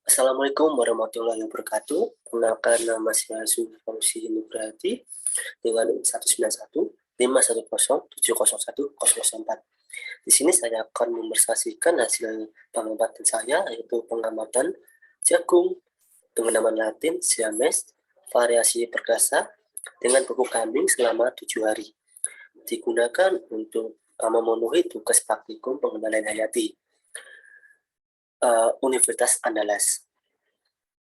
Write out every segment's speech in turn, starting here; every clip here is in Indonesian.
Assalamualaikum warahmatullahi wabarakatuh. Perkenalkan, nama saya Fauzi Nugrahadi dengan 191 510 701 004. Di sini saya akan memersaksikan hasil pengamatan saya, yaitu pengamatan jagung dengan nama Latin Siamese variasi perkasa dengan pupuk kambing selama 7 hari. Digunakan untuk memenuhi tugas praktikum pengendalian hayati Universitas Andalas,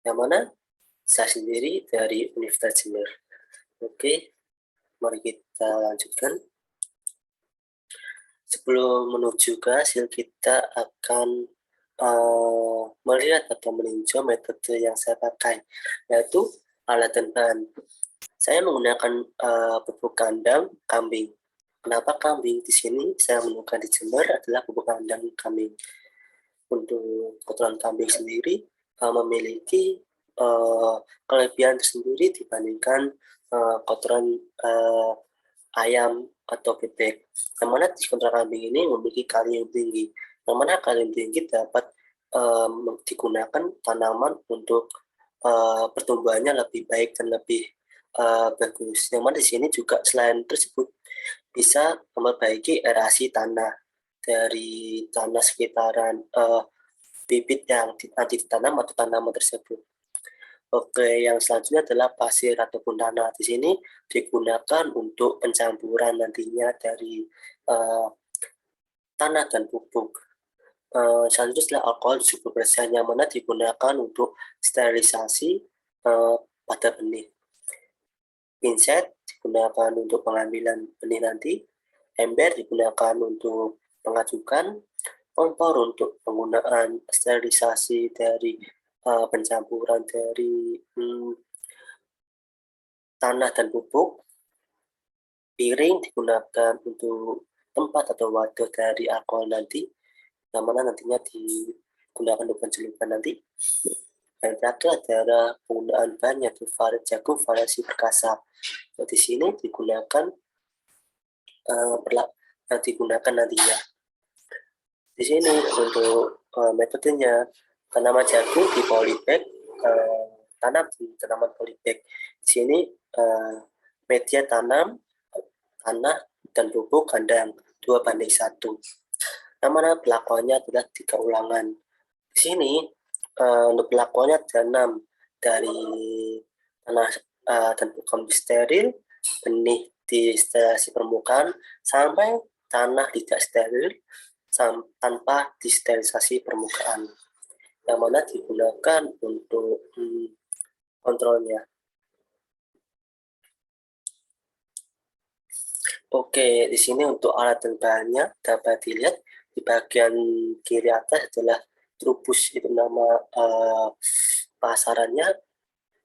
yang mana saya sendiri dari Universitas Jember. Oke, mari kita lanjutkan. Sebelum menuju ke hasil, kita akan melihat atau meninjau metode yang saya pakai, yaitu alat dan bahan. Saya menggunakan pupuk kandang kambing. Kenapa kambing? Di sini saya menemukan di Jember adalah pupuk kandang kambing. Untuk kotoran kambing sendiri memiliki kelebihan tersendiri dibandingkan kotoran ayam atau bebek. Yang mana di kotoran kambing ini memiliki kalium tinggi. Yang mana kalium tinggi dapat digunakan tanaman untuk pertumbuhannya lebih baik dan lebih bagus. Yang mana di sini juga selain tersebut bisa memperbaiki erasi tanah dari tanah sekitaran bibit yang nanti ditanam atau tanaman tersebut. Oke, yang selanjutnya adalah pasir ataupun tanah. Di sini digunakan untuk pencampuran nantinya dari tanah dan pupuk. Selanjutnya adalah alkohol 70% yang mana digunakan untuk sterilisasi pada benih. Pinset digunakan untuk pengambilan benih nanti. Ember digunakan untuk mengajukan, kompor untuk penggunaan sterilisasi dari pencampuran dari tanah dan pupuk. Piring digunakan untuk tempat atau wadah dari alkohol nanti, yang mana nantinya digunakan untuk pencelupan nanti. Dan terakhir adalah penggunaan bahan yaitu jagung variasi perkasa. Di sini digunakan yang digunakan nantinya. Di sini untuk metodenya, tanaman jagung di polybag, tanam di tanaman polybag. Di sini media tanam, tanah, dan pupuk kandang 2:1. Yang mana pelakuannya adalah 3 ulangan. Di sini untuk pelakuannya ada 6, dari tanah dan pupuk steril, benih di sterilisasi permukaan, sampai tanah tidak steril tanpa disterilisasi permukaan, yang mana digunakan untuk kontrolnya. Oke, di sini untuk alat dan bahannya dapat dilihat di bagian kiri atas adalah trubus, itu nama pasarannya,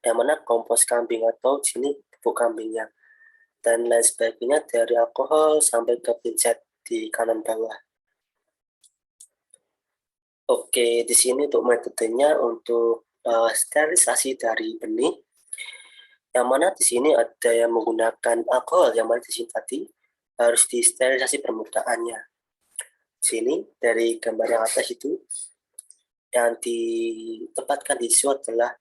yang mana kompos kambing atau di sini pupuk kambingnya, dan lain sebagainya dari alkohol sampai ke pinset di kanan bawah. Oke, di sini untuk metodenya untuk sterilisasi dari benih, yang mana di sini ada yang menggunakan alkohol, yang mana di sini tadi harus disterilisasi permukaannya. Di sini dari gambar yang atas itu yang ditempatkan di situ adalah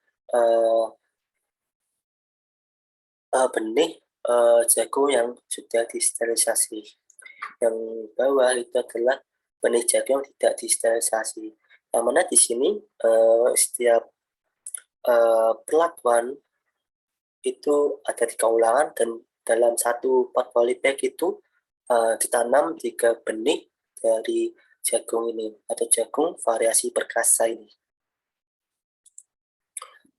benih jagung yang sudah disterilisasi. Yang bawah itu adalah benih jagung yang tidak disterilisasi. Yang mana di sini setiap perlakuan itu ada 3 ulangan, dan dalam satu pot polybag itu ditanam 3 benih dari jagung ini atau jagung variasi perkasa ini.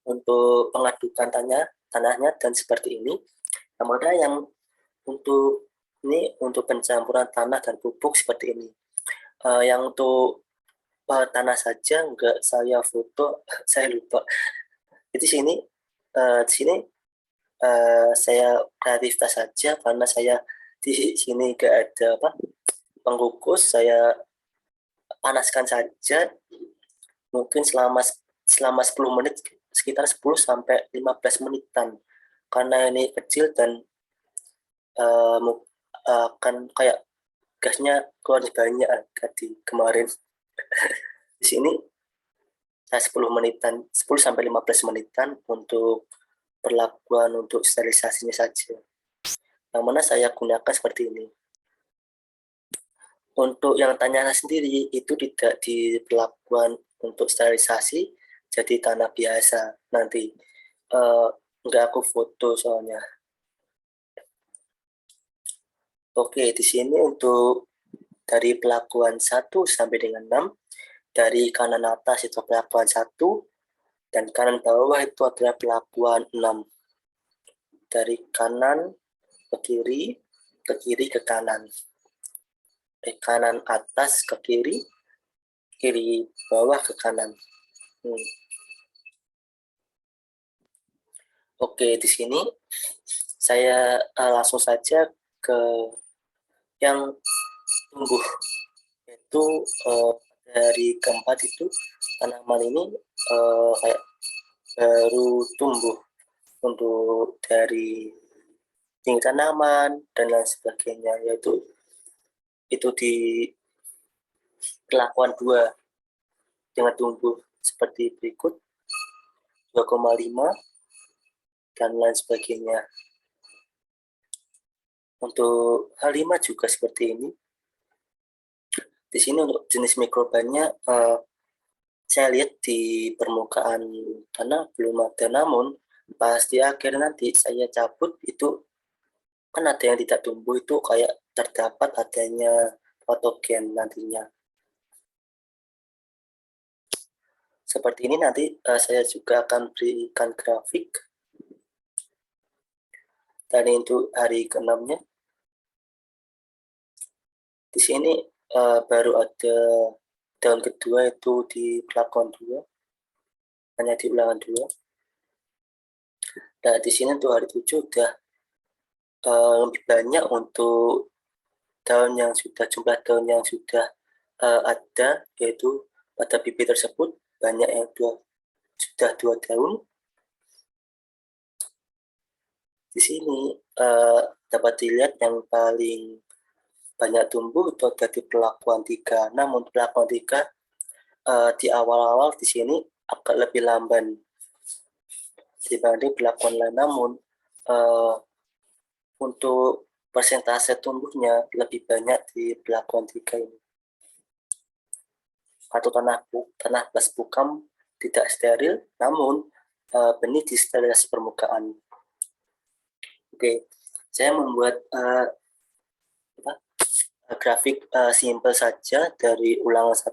Untuk pengadukan tanahnya dan seperti ini, yang mana yang untuk ini untuk pencampuran tanah dan pupuk seperti ini. Yang untuk tanah saja enggak saya foto, saya lupa. Di sini saya kreativitas saja, karena saya di sini enggak ada pengkukus, saya panaskan saja mungkin selama 10 menit, sekitar 10 sampai 15 menitan, karena ini kecil dan akan kayak gasnya keluar banyak tadi kemarin. Di sini 10 menitan, 10 sampai 15 menitan untuk perlakuan untuk sterilisasinya saja. Yang mana saya gunakan seperti ini. Untuk yang tanya sendiri itu tidak diperlakukan untuk sterilisasi, jadi tanah biasa nanti. Nggak aku foto soalnya. Oke, di sini untuk dari pelakuan 1 sampai dengan 6, dari kanan atas itu pelakuan 1, dan kanan bawah itu adalah pelakuan 6. Dari kanan ke kiri ke kanan. Kanan atas ke kiri, kiri bawah ke kanan. Oke, di sini saya langsung saja ke yang tumbuh. Itu dari keempat itu tanaman ini kayak baru tumbuh untuk dari tinggi tanaman dan lain sebagainya, yaitu itu di perlakuan 2 dengan tumbuh seperti berikut 2,5 dan lain sebagainya. Untuk H5 juga seperti ini. Di sini untuk jenis mikrobanya saya lihat di permukaan tanah belum ada, namun pas di akhir nanti saya cabut itu kan ada yang tidak tumbuh, itu kayak terdapat adanya patogen nantinya. Seperti ini nanti saya juga akan berikan grafik. Dan untuk hari ke-6-nya, di sini baru ada daun kedua itu di pelakuan 2, hanya di ulangan 2. Nah, di sini untuk hari 7 udah lebih banyak untuk daun yang sudah, jumlah daun yang sudah ada, yaitu pada bibit tersebut banyak yang sudah 2 daun. Di sini dapat dilihat yang paling banyak tumbuh itu ada di pelakuan 3. Namun pelakuan 3 di awal-awal di sini agak lebih lamban dibanding pelakuan lain. Namun untuk persentase tumbuhnya lebih banyak di pelakuan 3 ini. Atau tanah plus bukam tidak steril, namun benih disterilisasi permukaan. Oke, saya membuat grafik simple saja dari ulangan 1,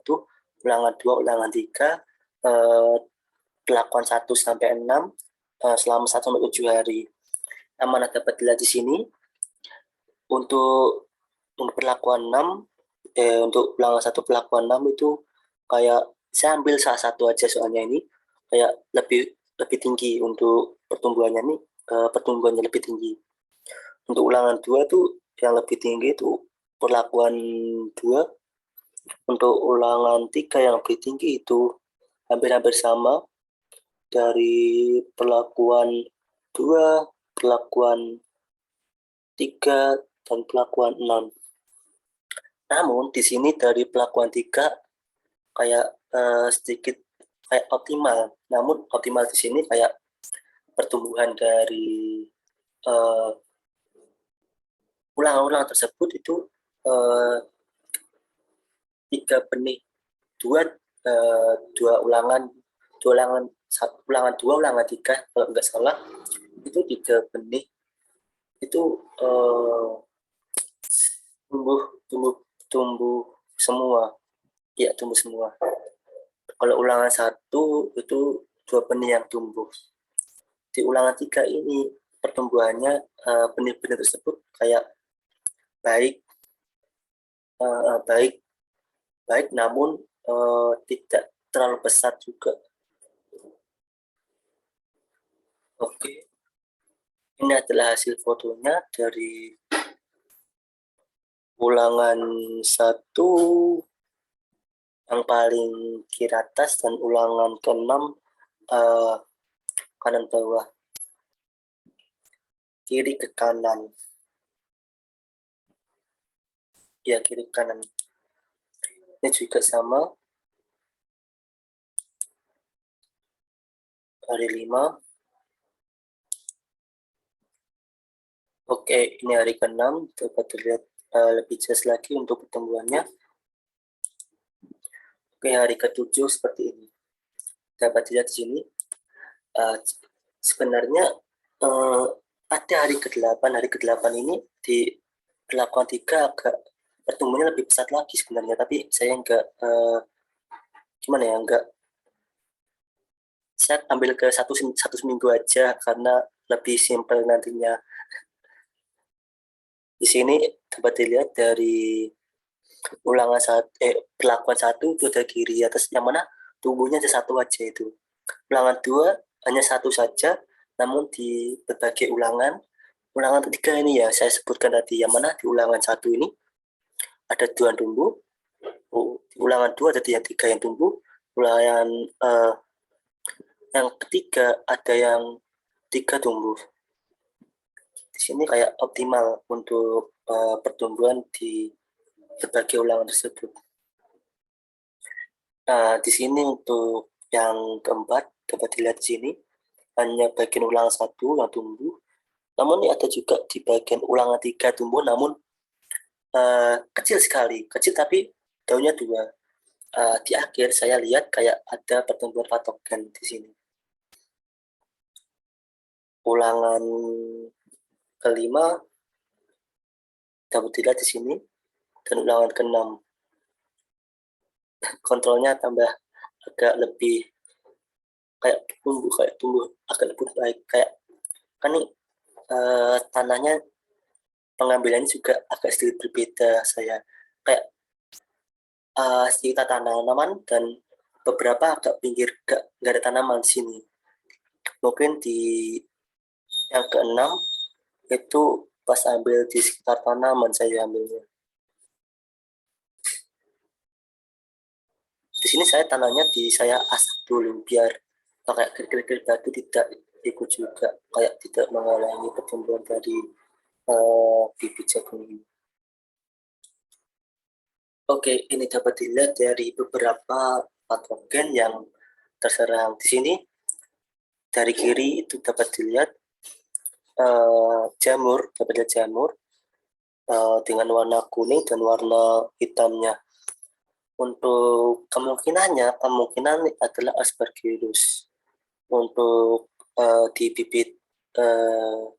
ulangan 2, ulangan 3, pelakuan 1 sampai 6 selama 1 sampai 7 hari. Yang mana dapat dilihat di sini untuk perlakuan 6, untuk ulangan 1 pelakuan 6 itu kayak saya ambil salah satu aja soalnya ini kayak lebih tinggi untuk pertumbuhannya ini, pertumbuhannya lebih tinggi. Untuk ulangan 2 tuh yang lebih tinggi itu perlakuan 2. Untuk ulangan 3 yang lebih tinggi itu hampir-hampir sama dari perlakuan 2, perlakuan 3, dan perlakuan 6. Namun di sini dari perlakuan 3 kayak sedikit kayak optimal. Namun optimal di sini kayak pertumbuhan dari ulang-ulang tersebut itu 3 benih, 2 ulangan 2, ulangan 2, ulangan 3 kalau nggak salah itu 3 benih itu tumbuh semua. Ya, tumbuh semua. Kalau ulangan 1 itu 2 benih yang tumbuh. Di ulangan 3 ini pertumbuhannya benih-benih tersebut kayak baik namun tidak terlalu besar juga. Oke, ini adalah hasil fotonya dari ulangan 1 yang paling kiri atas dan ulangan ke-6 kanan bawah, kiri ke kanan. Ya, kiri ke kanan. Ini juga sama. hari 5. Oke, ini hari ke-6, dapat dilihat lebih jelas lagi untuk pertumbuhannya. Oke, hari ke-7 seperti ini. Dapat dilihat di sini. Sebenarnya ada hari ke-8. Hari ke-8 ini di perlakuan 3 agak pertumbuhannya lebih pesat lagi sebenarnya, tapi saya enggak gimana ya, enggak, saya ambil ke satu seminggu aja karena lebih simpel nantinya. Di sini dapat dilihat dari perlakuan 1 itu ada kiri atas, yang mana tumbuhnya ada 1 aja itu. Ulangan 2 hanya 1 saja, namun di berbagai ulangan. Ulangan ketiga ini ya saya sebutkan tadi, yang mana di ulangan 1 ini ada 2 yang tumbuh. Di ulangan 2 ada 3 yang tumbuh. Ulangan yang ketiga ada yang 3 tumbuh. Di sini kayak optimal untuk pertumbuhan di berbagai ulangan tersebut. Nah, di sini untuk yang keempat dapat dilihat di sini hanya bagian ulangan 1 yang tumbuh. Namun ini ada juga di bagian ulangan 3 tumbuh, namun kecil sekali, kecil tapi daunnya 2. Di akhir saya lihat kayak ada pertumbuhan patogen di sini. Ulangan ke-5 dapat dilihat di sini, dan ulangan ke-6 kontrolnya tambah agak lebih kayak tumbuh agak lebih baik, kayak kan nih tanahnya pengambilannya juga agak sedikit berbeda. Saya kayak sedikit tanaman dan beberapa agak pinggir, nggak ada tanaman di sini. Mungkin di yang ke-6 itu pas ambil di sekitar tanaman saya ambilnya. Di sini saya tanahnya saya asap dulu biar pakai kerikil batu tidak ikut juga, kayak tidak menghalangi pertumbuhan dari bibit jagung ini. Oke, ini dapat dilihat dari beberapa patogen yang terserang di sini. Dari kiri itu dapat dilihat jamur, dengan warna kuning dan warna hitamnya. Untuk kemungkinan adalah Aspergillus. Untuk di bibit,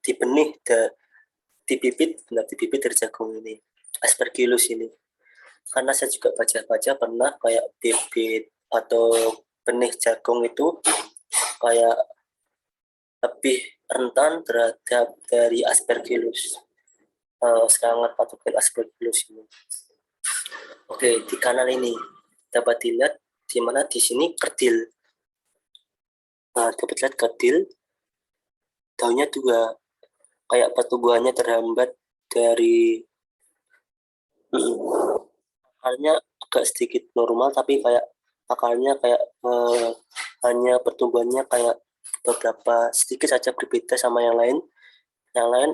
di benih, di bibit dari jagung ini, Aspergillus ini. Karena saya juga baca-baca pernah kayak bibit atau benih jagung itu kayak lebih rentan terhadap dari Aspergillus, serangan patogen Aspergillus ini. Oke, di kanan ini dapat dilihat di mana di sini kerdil. Nah, dapat lihat kerdil, daunnya juga kayak pertumbuhannya terhambat dari akarnya agak sedikit normal, tapi kayak akarnya kayak hanya pertumbuhannya kayak beberapa sedikit saja berbeda sama yang lain. Yang lain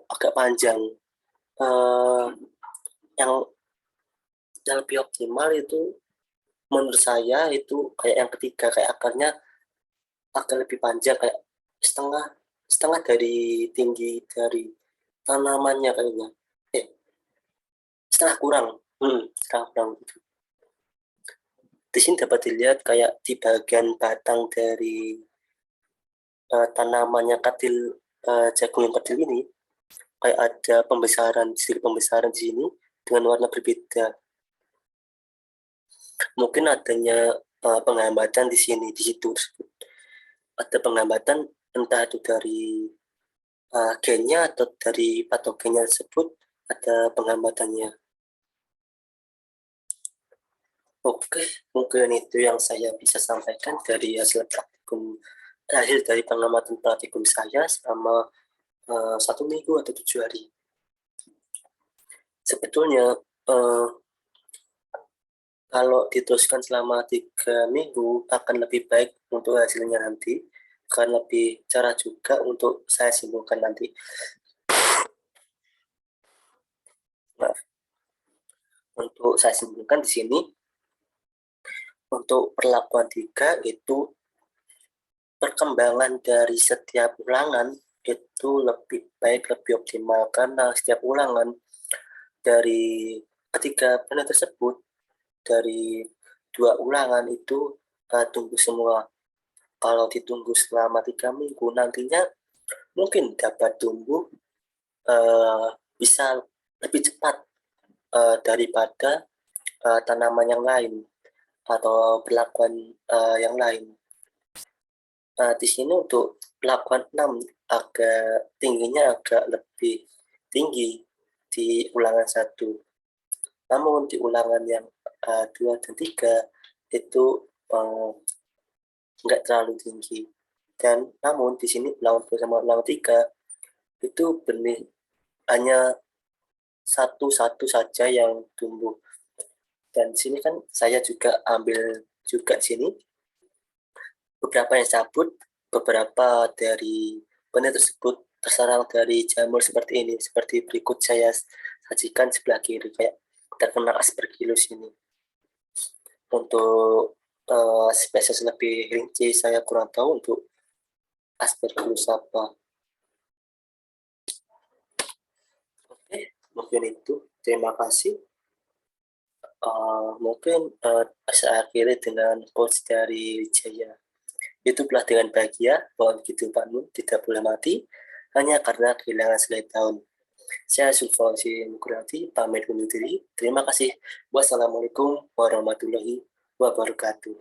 agak panjang. Yang lebih optimal itu menurut saya itu kayak yang ketiga, kayak akarnya agak lebih panjang, kayak setengah setengah dari tinggi dari tanamannya kayaknya. Setengah kurang. Setengah kurang gitu. Di sini dapat dilihat kayak di bagian batang dari tanamannya kecil, jagung yang kecil ini kayak ada sedikit pembesaran di sini dengan warna berbeda. Mungkin adanya penghambatan di sini, di situ ada penghambatan, entah itu dari gennya atau dari patogennya tersebut ada penghambatannya. Oke, mungkin itu yang saya bisa sampaikan dari hasil dari pengamatan praktikum saya selama 1 minggu atau 7 hari. Sebetulnya kalau diteruskan selama 3 minggu akan lebih baik untuk hasilnya nanti, akan lebih cerah juga untuk saya simpulkan nanti. Maaf. Untuk saya simpulkan di sini, Untuk perlakuan 3 itu perkembangan dari setiap ulangan itu lebih baik, lebih optimal karena setiap ulangan dari ketiga benda tersebut, dari 2 ulangan itu tumbuh semua. Kalau ditunggu selama 3 minggu, nantinya mungkin dapat tumbuh bisa lebih cepat daripada tanaman yang lain atau perlakuan yang lain. Di sini untuk perlakuan 6 tingginya agak lebih tinggi di ulangan 1. Namun di ulangan yang 2 dan 3 itu enggak terlalu tinggi. Dan namun di sini ulangan 2 sama ulangan 3 itu benih hanya satu-satu saja yang tumbuh. Dan di sini kan saya juga ambil juga di sini beberapa yang cabut, beberapa dari benih tersebut terserang dari jamur seperti ini, seperti berikut saya sajikan sebelah kiri, kayak terkena aspergillus ini. Untuk spesies lebih rinci saya kurang tahu untuk aspergillus apa. Oke, mungkin itu. Terima kasih. Mungkin saya akhiri dengan quotes dari Wijaya. Hiduplah dengan bahagia, bahwa kehidupanmu tidak boleh mati hanya karena kehilangan selai daun. Saya Sulfawzi Nugrati, pamit undur diri. Terima kasih. Wassalamualaikum warahmatullahi wabarakatuh.